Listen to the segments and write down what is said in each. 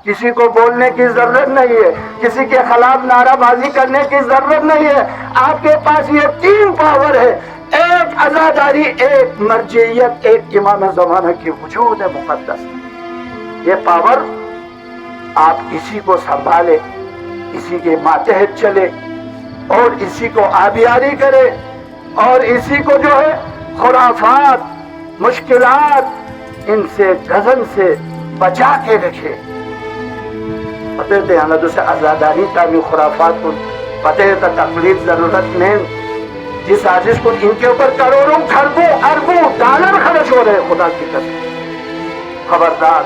کسی کو بولنے کی ضرورت نہیں ہے، کسی کے خلاف نعرہ بازی کرنے کی ضرورت نہیں ہے. آپ کے پاس یہ 3 پاور ہے، ایک عزاداری، ایک مرجعیت، ایک امام زمانہ کی وجود مقدس. یہ پاور آپ اسی کو سنبھالے، اسی کے ماتحت چلے اور اسی کو آبیاری کرے اور اسی کو جو ہے خرافات، مشکلات، ان سے گزن سے بچا کے رکھے. پتہ ہے ہمیں دوسرے آزاداری تعمیر خرافات کو پتہ ہے تو تقلید ضرورت نہیں. جس سازش کو ان کے اوپر کروڑوں کھربوں اربوں ڈالر خرچ ہو رہے، خدا کی قسم خبردار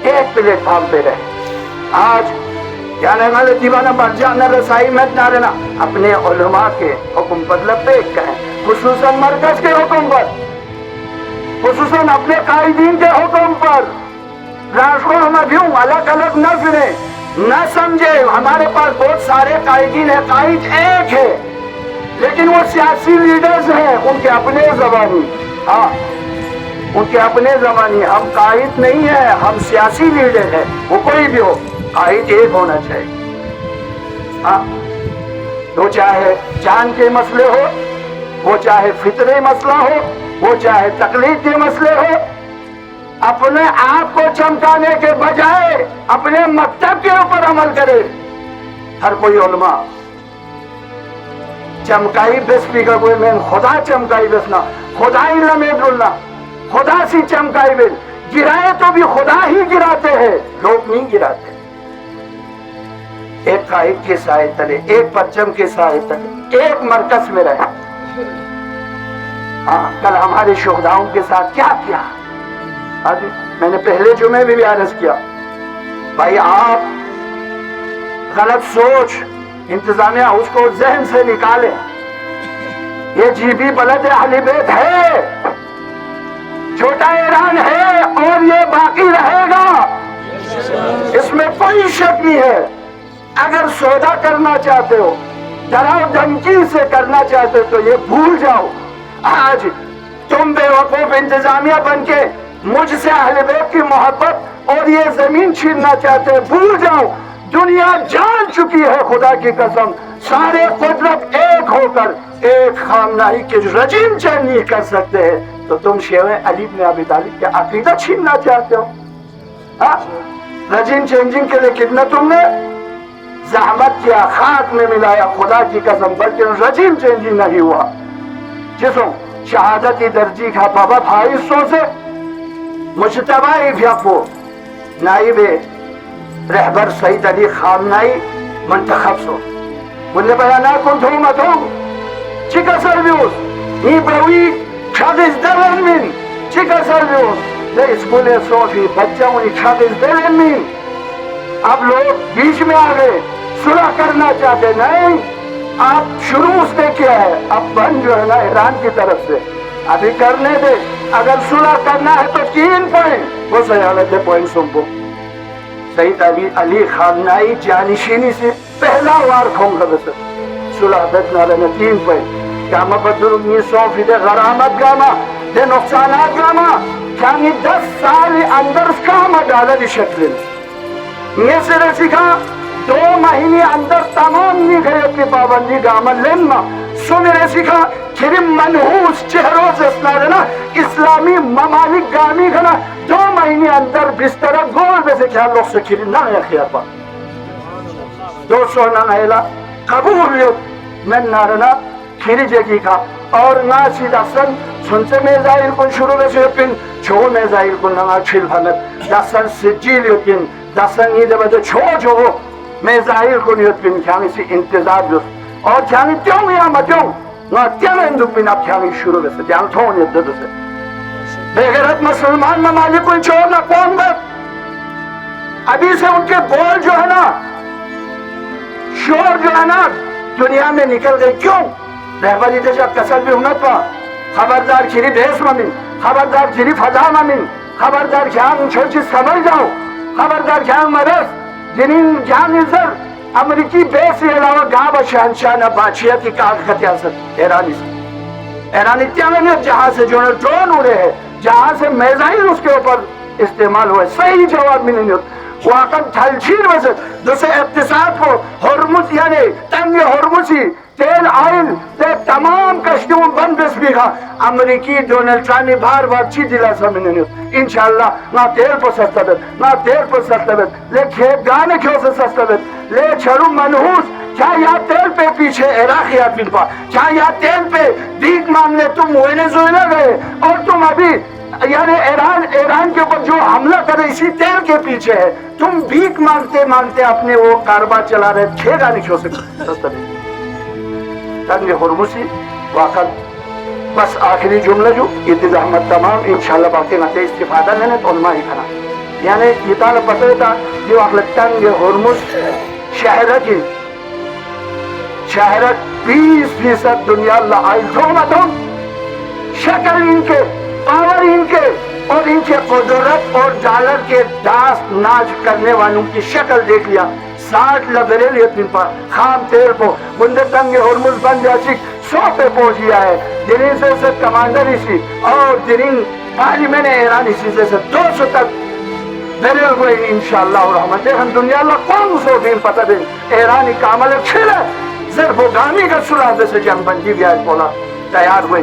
ایک پلیٹ فارم پہ رہے. آج جانے والے دیوانہ بڑھ جانا رسائی میں نہ رہنا، اپنے علماء کے حکم پر لبیک کہیں، خصوصاً مرکز کے حکم پر، خصوصاً اپنے قائدین کے حکم پر. راشدوں میں بھی الگ الگ نہ پھریں، نہ سمجھے. ہمارے پاس بہت سارے قائدین ہیں، قائد ایک ہے لیکن وہ سیاسی لیڈرز ہیں، ان کے اپنے زبانی. ہاں ان کے اپنے زمانی. ہم قائد نہیں ہیں، ہم سیاسی لیڈر ہیں. وہ کوئی بھی ہو، قائد ایک ہونا چاہیے. ہاں وہ چاہے جان کے مسئلے ہو، وہ چاہے فطری مسئلہ ہو، وہ چاہے تقلید کے مسئلے ہو، اپنے آپ کو چمکانے کے بجائے اپنے مکتب کے اوپر عمل کرے. ہر کوئی علماء چمکائی بس بھی کا کوئی میں خدا چمکائی بس نہ، خدا ہی لمید اللہ، خدا سی چمکائی بس. گرائے تو بھی خدا ہی گراتے ہیں، لوگ نہیں گراتے. ایک قائد کے سائے تلے، ایک پرچم کے سائے تلے، ایک مرکز میں رہے. ہاں کل ہمارے شہداؤں کے ساتھ کیا کیا؟ میں نے پہلے جمعے میں بھی عرض کیا، بھائی آپ غلط سوچ انتظامیہ اس کو ذہن سے نکالیں. یہ جی بھی بلد اہل بیت ہے، چھوٹا ایران ہے اور یہ باقی رہے گا، اس میں کوئی شک نہیں ہے. اگر سودا کرنا چاہتے ہو، ڈراؤ دھمکی سے کرنا چاہتے ہو تو یہ بھول جاؤ. آج تم بے وقوف انتظامیہ بن کے مجھ سے اہل بیت کی محبت اور یہ زمین چھیننا چاہتے ہیں، بھول جاؤ. دنیا جان چکی ہے خدا کی قسم، سارے قدرت ایک ہو کر ایک خامنائی کے رجیم چین نہیں کر سکتے ہیں. تو تم شیوہ علی بن ابی طالب کے عقیدہ چھیننا چاہتے ہو. رجیم چینجنگ کے لیے کتنا تم نے زحمت کیا، خاک میں ملایا، خدا کی قسم بلکہ رجیم چینجنگ نہیں ہوا. جسوں شہادتی درجی کا بابا بھائی سو سے مجتبہ افیاقو نائب رہبر سید علی خامنائی منتخب سو بلے بیانات کن تھومتوں چکا سرویوس نی بروی شاگز درن من چکا سرویوس دے اسکول صوفی بچہ انہی شاگز درن من. اب لوگ بیچ میں آگئے، صلح کرنا چاہتے نہیں. آپ شروع سے کیا ہے، اب بن جو ہے نا ایران کی طرف سے ابھی کرنے دے. اگر صلح کرنا ہے تو 3 پوائنٹ وہ سیالت پوائنٹ سنبو. سید علی خامنائی جانشینی سے پہلا وار کھونگا بسر صلح بتنا رہنے 3 پوائنٹ. کاما بدرمی صوفی دے غرامت گاما دے نقصانات گاما کیانی 10 سال اندر کاما ڈالا دی شکل یہ سے رسیکا 2 مہینے اندر تمام نہیں گئے اپنی پابندی گاما لینا سنے رسیکا کریم منحوس چہروز اسنارنا اسلامی ممالک گامی گنا 2 مہینے اندر بسترہ گول بے سے کیا لوگ سے کریم نہ ہے خیار پا 200 نہ قبول لیت میں نارنا کھیری جگی کا اور نہ سیدھا سن سن سے میزائل کن شروع میں سے پن چھو میزائل کن نہ چھل بھنت دسن سجیل یتن دسن یہ دبا چھو چھو میزائل کن یتن کھانی سی انتظار جس اور کھانی تیوں میں آمد تیوں نہ تیوں اندو پن اب کھانی شروع میں سے تیوں تھون یدد سے بغیرت مسلمان ممالک کو چھوڑنا کون بات ابھی سے ان کے بول جو ہے نا شور جو ہے نا دنیا میں نکل گئے. کیوں؟ رہبری دے جا کسل بھی ہونت پا خبردار کھیری بھیس ممن خبردار کھیری فضا ممن خبردار کھیان چھوچی سمجھ جاؤ خبردار کھیان مرس جنین جان نظر امریکی بیس سے علاوہ گاہ شہنشاہ بادشاہتی کاغذ ریاست ایرانی سے ایرانی تیامنیت جہاں سے جو ڈرون اڑے ہیں جہاں سے میزائل اس کے اوپر استعمال ہوئے. صحیح جواب میں نہیں ہوتا واقعا تلچین وزد دوسرے اقتصاد کو ہرمز یعنی تنگ ہرمزی تیل آئل تے تمام کشتیوں بند بس بھی کھا امریکی ڈونلڈ ٹرامپ بار بار چی دلا سمجھنے انشاءاللہ نا تیل پر سستا بیت نا تیل پر سستا بیت لے کھیت گانے کیوں سے سستا بیت لے چھڑو منحوس کیا یا تیل پہ پیچھے عراقیات بن پا کیا یا تیل پہ دیکھ ماننے تم وینزویلا گئے اور تم ابھی یعنی ایران کے اوپر جو حملہ کرے اسی تیل کے پیچھے ہے تم بھیک مانگتے مانگتے اپنے وہ کاروبار چلا رہے کھے گانے کیوں سے سستا بیت تنگ ہرمزی واقعا بس آخری جملہ جو یہ زحمت تمام انشاءاللہ باقی نتے استفادہ لینے تو علماء ہی کھنا یعنی یہ تعالیٰ پتہ تھا یہ واقعا تنگ ہرمز شہرت 20% دنیا اللہ آئل دھومتوں شکل ان کے پاور ان کے اور ان کے قدرت اور ڈالر کے داس ناچ کرنے والوں کی شکل دیکھ لیا 60 لبریلیت ان پر خام تیل کو بندے تنگ ہرمز بند جاسک 100 پہ پہنچ گیا ہے دنین سے کمانڈر اسی اور دنین پارلیمنٹ ایران اسی سے 200 تک بیرل ہوئے انشاءاللہ اور رحمت ہم دنیا اللہ کون سو دین پتہ دیں ایرانی کامل چھلے صرف وہ گامی کا سلاح سے جنگ بندی بھی آج بولا تیار ہوئے